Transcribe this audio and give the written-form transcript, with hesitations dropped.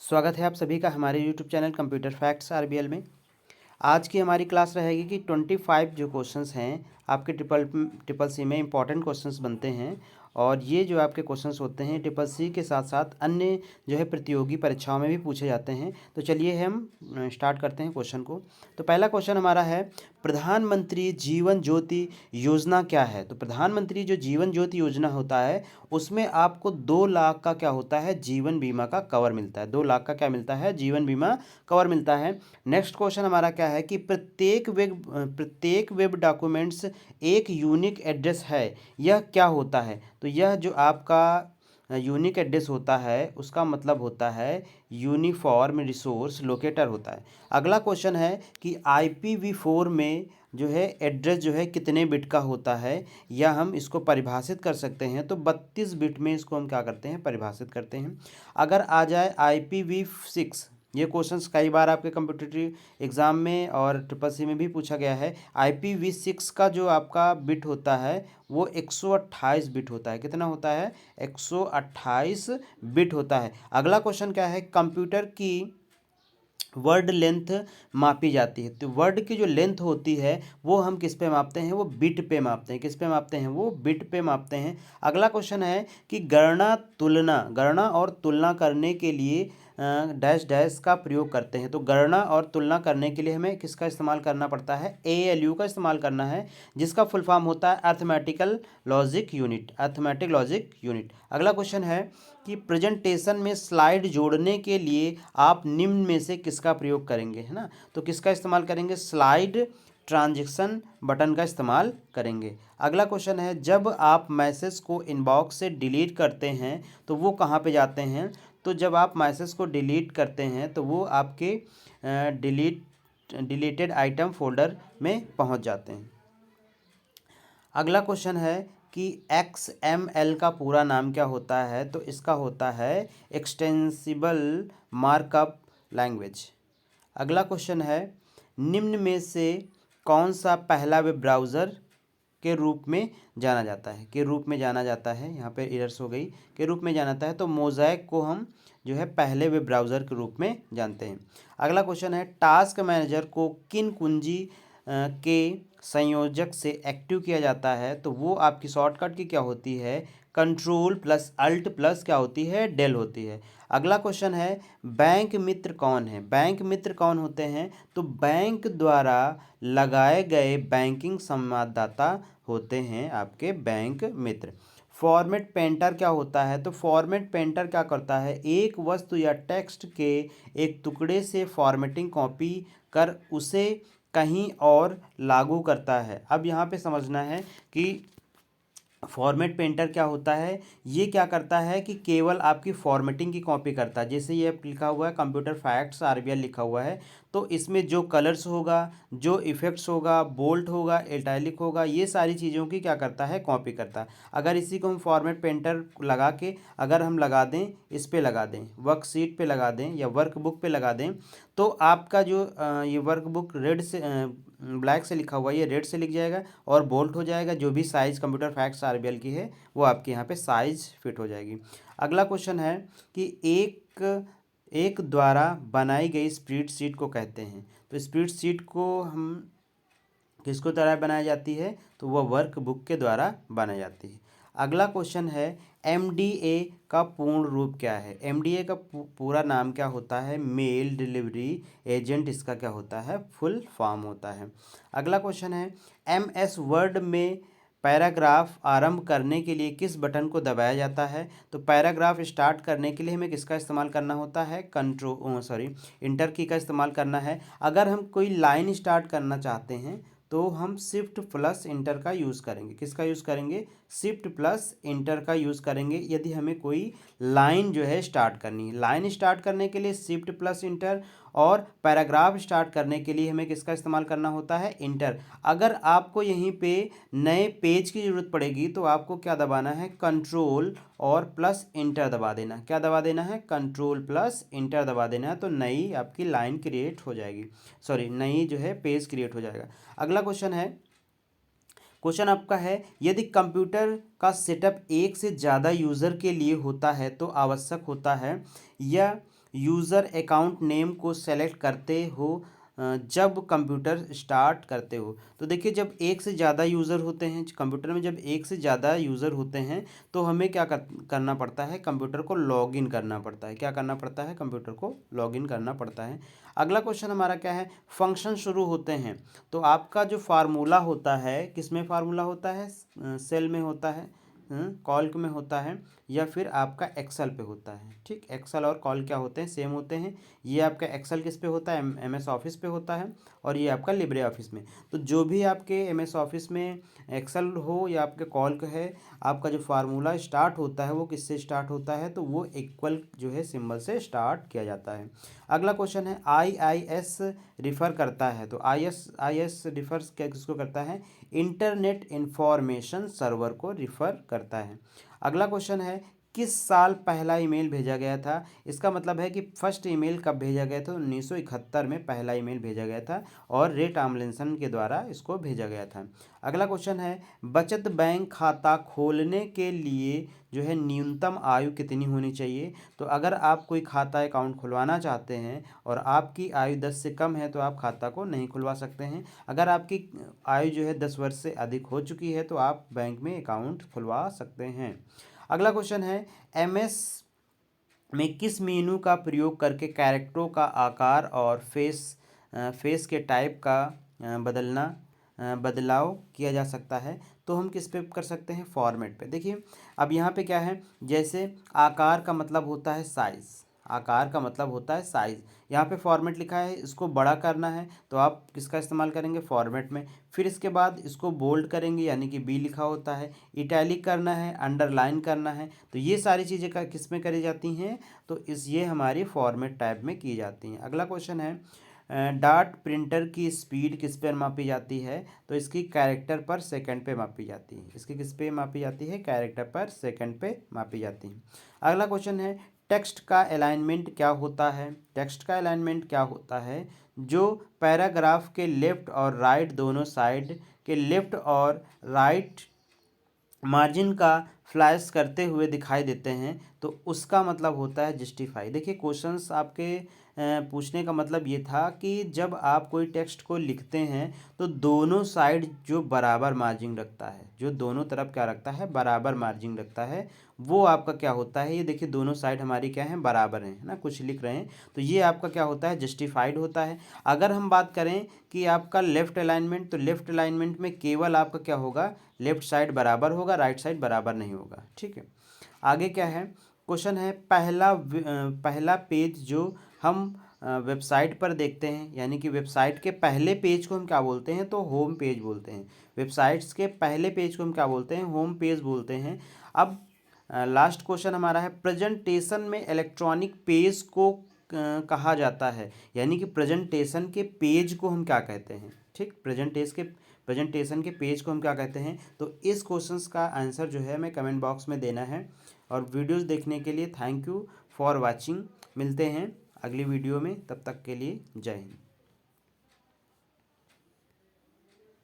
स्वागत है आप सभी का हमारे YouTube channel computer facts RBL में। आज की हमारी क्लास रहेगी कि 25 जो क्वेश्चंस हैं आपके ट्रिपल सी में इम्पॉर्टेंट क्वेश्चंस बनते हैं। और ये जो आपके क्वेश्चंस होते हैं ट्रिपल सी के साथ साथ अन्य जो है प्रतियोगी परीक्षाओं में भी पूछे जाते हैं। तो चलिए हम स्टार्ट करते हैं क्वेश्चन को। तो पहला क्वेश्चन हमारा है, प्रधानमंत्री जीवन ज्योति योजना क्या है। तो प्रधानमंत्री जो जीवन ज्योति योजना होता है उसमें आपको 2 लाख का क्या होता है, जीवन बीमा का कवर मिलता है। 2 लाख का क्या मिलता है, जीवन बीमा कवर मिलता है। नेक्स्ट क्वेश्चन हमारा क्या है कि प्रत्येक वेब डॉक्यूमेंट्स एक यूनिक एड्रेस है, यह क्या होता है। तो यह जो आपका यूनिक एड्रेस होता है उसका मतलब होता है यूनिफॉर्म रिसोर्स लोकेटर होता है। अगला क्वेश्चन है कि IPv4 में जो है एड्रेस जो है कितने बिट का होता है, या हम इसको परिभाषित कर सकते हैं तो 32 बिट में इसको हम क्या करते हैं, परिभाषित करते हैं। अगर आ जाए IPv6, ये क्वेश्चंस कई बार आपके कम्पिटिटिव एग्ज़ाम में और ट्रिपल सी में भी पूछा गया है। IPv6 का जो आपका बिट होता है वो 128 बिट होता है। कितना होता है, 128 बिट होता है। अगला क्वेश्चन क्या है, कंप्यूटर की वर्ड लेंथ मापी जाती है। तो वर्ड की जो लेंथ होती है वो हम किस पे मापते हैं, वो बिट पे मापते हैं। किस पे मापते हैं, वो बिट पे मापते हैं। अगला क्वेश्चन है कि गणना और तुलना करने के लिए डैश डैश का प्रयोग करते हैं। तो गणना और तुलना करने के लिए हमें किसका इस्तेमाल करना पड़ता है, ALU का इस्तेमाल करना है, जिसका फुल फॉर्म होता है अर्थमेटिक लॉजिक यूनिट। अगला क्वेश्चन है कि प्रेजेंटेशन में स्लाइड जोड़ने के लिए आप निम्न में से किसका प्रयोग करेंगे, है ना। तो किसका इस्तेमाल करेंगे, स्लाइड ट्रांजैक्शन बटन का इस्तेमाल करेंगे। अगला क्वेश्चन है, जब आप मैसेज को इनबॉक्स से डिलीट करते हैं तो वो कहाँ पे जाते हैं। तो जब आप मैसेज को डिलीट करते हैं तो वो आपके डिलीटेड आइटम फोल्डर में पहुंच जाते हैं। अगला क्वेश्चन है कि XML का पूरा नाम क्या होता है। तो इसका होता है एक्सटेंसिबल मार्कअप लैंग्वेज। अगला क्वेश्चन है, निम्न में से कौन सा पहला वेब ब्राउज़र के रूप में जाना जाता है, यहाँ पे एरर्स हो गई, के रूप में जाना जाता है। तो मोज़ैक को हम जो है पहले वेब ब्राउज़र के रूप में जानते हैं। अगला क्वेश्चन है, टास्क मैनेजर को किन कुंजी के संयोजक से एक्टिव किया जाता है। तो वो आपकी शॉर्टकट की क्या होती है, कंट्रोल प्लस अल्ट प्लस क्या होती है, डेल होती है। अगला क्वेश्चन है, बैंक मित्र कौन है। बैंक मित्र कौन होते हैं। तो बैंक द्वारा लगाए गए बैंकिंग संवाददाता होते हैं आपके बैंक मित्र। फॉर्मेट पेंटर क्या होता है। तो फॉर्मेट पेंटर क्या करता है, एक वस्तु या टेक्स्ट के एक टुकड़े से फॉर्मेटिंग कॉपी कर उसे कहीं और लागू करता है। अब यहाँ पे समझना है कि फॉर्मेट पेंटर क्या होता है, ये क्या करता है कि केवल आपकी फॉर्मेटिंग की कॉपी करता है। जैसे ये लिखा हुआ है कंप्यूटर फैक्ट्स आरबीएल लिखा हुआ है, तो इसमें जो कलर्स होगा, जो इफेक्ट्स होगा, बोल्ट होगा, इटैलिक होगा, ये सारी चीज़ों की क्या करता है, कॉपी करता है। अगर इसी को हम फॉर्मेट पेंटर लगा के अगर हम लगा दें, इस पे लगा दें, वर्कशीट पे लगा दें या वर्कबुक पे लगा दें, तो आपका जो ये वर्कबुक रेड से ब्लैक से लिखा हुआ है ये रेड से लिख जाएगा और बोल्ट हो जाएगा। जो भी साइज़ कंप्यूटर फैक्ट्स आरबीएल की है वो आपके यहाँ पे साइज़ फिट हो जाएगी। अगला क्वेश्चन है कि एक द्वारा बनाई गई स्प्रेडशीट को कहते हैं। तो स्प्रेडशीट को हम किसको द्वारा बनाई जाती है, तो वह वर्कबुक के द्वारा बनाई जाती है। अगला क्वेश्चन है, MDA का पूर्ण रूप क्या है। MDA का पूरा नाम क्या होता है, मेल डिलीवरी एजेंट इसका क्या होता है, फुल फॉर्म होता है। अगला क्वेश्चन है, MS वर्ड में पैराग्राफ आरंभ करने के लिए किस बटन को दबाया जाता है। तो पैराग्राफ स्टार्ट करने के लिए हमें किसका इस्तेमाल करना होता है, इंटर की का इस्तेमाल करना है। अगर हम कोई लाइन स्टार्ट करना चाहते हैं तो हम शिफ्ट प्लस इंटर का यूज़ करेंगे। किसका यूज़ करेंगे, शिफ्ट प्लस इंटर का यूज़ करेंगे यदि हमें कोई लाइन जो है स्टार्ट करनी है। लाइन स्टार्ट करने के लिए शिफ्ट प्लस इंटर, और पैराग्राफ स्टार्ट करने के लिए हमें किसका इस्तेमाल करना होता है, इंटर। अगर आपको यहीं पे नए पेज की ज़रूरत पड़ेगी तो आपको क्या दबाना है, कंट्रोल और प्लस इंटर दबा देना। क्या दबा देना है, कंट्रोल प्लस इंटर दबा देना है, तो नई आपकी लाइन क्रिएट हो जाएगी, नई जो है पेज क्रिएट हो जाएगा। अगला क्वेश्चन आपका है, यदि कंप्यूटर का सेटअप एक से ज़्यादा यूज़र के लिए होता है तो आवश्यक होता है, या यूज़र अकाउंट नेम को सेलेक्ट करते हो जब कंप्यूटर स्टार्ट करते हो। तो देखिए, जब एक से ज़्यादा यूज़र होते हैं कंप्यूटर में, जब एक से ज़्यादा यूज़र होते हैं तो हमें क्या करना पड़ता है, कंप्यूटर को लॉगिन करना पड़ता है। क्या करना पड़ता है, कंप्यूटर को लॉगिन करना पड़ता है। अगला क्वेश्चन हमारा क्या है, फंक्शन शुरू होते हैं तो आपका जो फार्मूला होता है, किस में फार्मूला होता है, सेल में होता है, कॉल्क में होता है, या फिर आपका एक्सेल पे होता है। ठीक, एक्सेल और कॉल क्या होते हैं, सेम होते हैं। ये आपका एक्सेल किस पे होता है, एमएस ऑफिस पे होता है, और ये आपका लिब्रे ऑफिस में। तो जो भी आपके एमएस ऑफिस में एक्सेल हो या आपके कॉल्क है, आपका जो फार्मूला स्टार्ट होता है वो किससे स्टार्ट होता है, तो वो इक्वल जो है सिंबल से स्टार्ट किया जाता है। अगला क्वेश्चन है, IIS रिफ़र करता है। तो IIS रिफर्स क्या किसको करता है, इंटरनेट इंफॉर्मेशन सर्वर को रिफ़र करता है। अगला क्वेश्चन है, किस साल पहला ईमेल भेजा गया था। इसका मतलब है कि फर्स्ट ईमेल कब भेजा गया था, 1971 में पहला ईमेल भेजा गया था और रे टॉमलिंसन के द्वारा इसको भेजा गया था। अगला क्वेश्चन है, बचत बैंक खाता खोलने के लिए जो है न्यूनतम आयु कितनी होनी चाहिए। तो अगर आप कोई खाता अकाउंट खुलवाना चाहते हैं और आपकी आयु 10 से कम है तो आप खाता को नहीं खुलवा सकते हैं। अगर आपकी आयु जो है 10 वर्ष से अधिक हो चुकी है तो आप बैंक में अकाउंट खुलवा सकते हैं। अगला क्वेश्चन है, एमएस में किस मेनू का प्रयोग करके कैरेक्टरों का आकार और फेस के टाइप का बदलाव किया जा सकता है। तो हम किस पे कर सकते हैं, फॉर्मेट पे। देखिए, अब यहाँ पे क्या है, जैसे आकार का मतलब होता है साइज़, आकार का मतलब होता है साइज़। यहाँ पे फॉर्मेट लिखा है, इसको बड़ा करना है तो आप किसका इस्तेमाल करेंगे, फॉर्मेट में। फिर इसके बाद इसको बोल्ड करेंगे यानी कि बी लिखा होता है, इटैलिक करना है, अंडरलाइन करना है। तो ये सारी चीज़ें का किस में करी जाती हैं, तो ये हमारी फॉर्मेट टाइप में की जाती हैं। अगला क्वेश्चन है, डाट प्रिंटर की स्पीड किस पर मापी जाती है। तो इसकी कैरेक्टर पर सेकंड पे मापी जाती है। इसकी किस पे मापी जाती है, कैरेक्टर पर सेकंड पे मापी जाती है। अगला क्वेश्चन है, टेक्स्ट का अलाइनमेंट क्या होता है। टेक्स्ट का अलाइनमेंट क्या होता है, जो पैराग्राफ के लेफ्ट और राइट दोनों साइड के लेफ्ट और राइट मार्जिन का फ्लैश करते हुए दिखाई देते हैं तो उसका मतलब होता है जस्टिफाई। देखिए, क्वेश्चंस आपके पूछने का मतलब ये था कि जब आप कोई टेक्स्ट को लिखते हैं तो दोनों साइड जो बराबर मार्जिन रखता है, जो दोनों तरफ क्या रखता है, बराबर मार्जिन रखता है, वो आपका क्या होता है, ये देखिए दोनों साइड हमारी क्या है, बराबर हैं, है ना, कुछ लिख रहे हैं तो ये आपका क्या होता है, जस्टिफाइड होता है। अगर हम बात करें कि आपका लेफ्ट अलाइनमेंट, तो लेफ्ट अलाइनमेंट में केवल आपका क्या होगा, लेफ्ट साइड बराबर होगा, राइट साइड बराबर नहीं होगा। ठीक है, आगे क्या है, क्वेश्चन है, पहला पेज जो हम वेबसाइट पर देखते हैं, यानी कि वेबसाइट के पहले पेज को हम क्या बोलते हैं, तो होम पेज बोलते हैं। वेबसाइट्स के पहले पेज को हम क्या बोलते हैं, होम पेज बोलते हैं। अब लास्ट क्वेश्चन हमारा है, प्रेजेंटेशन में इलेक्ट्रॉनिक पेज को कहा जाता है, यानी कि प्रेजेंटेशन के पेज को हम क्या कहते हैं। ठीक, प्रेजेंटेशन के पेज को हम क्या कहते हैं। तो इस क्वेश्चंस का आंसर जो है हमें कमेंट बॉक्स में देना है। और वीडियोस देखने के लिए थैंक यू फॉर वाचिंग। मिलते हैं अगली वीडियो में, तब तक के लिए जय हिंद।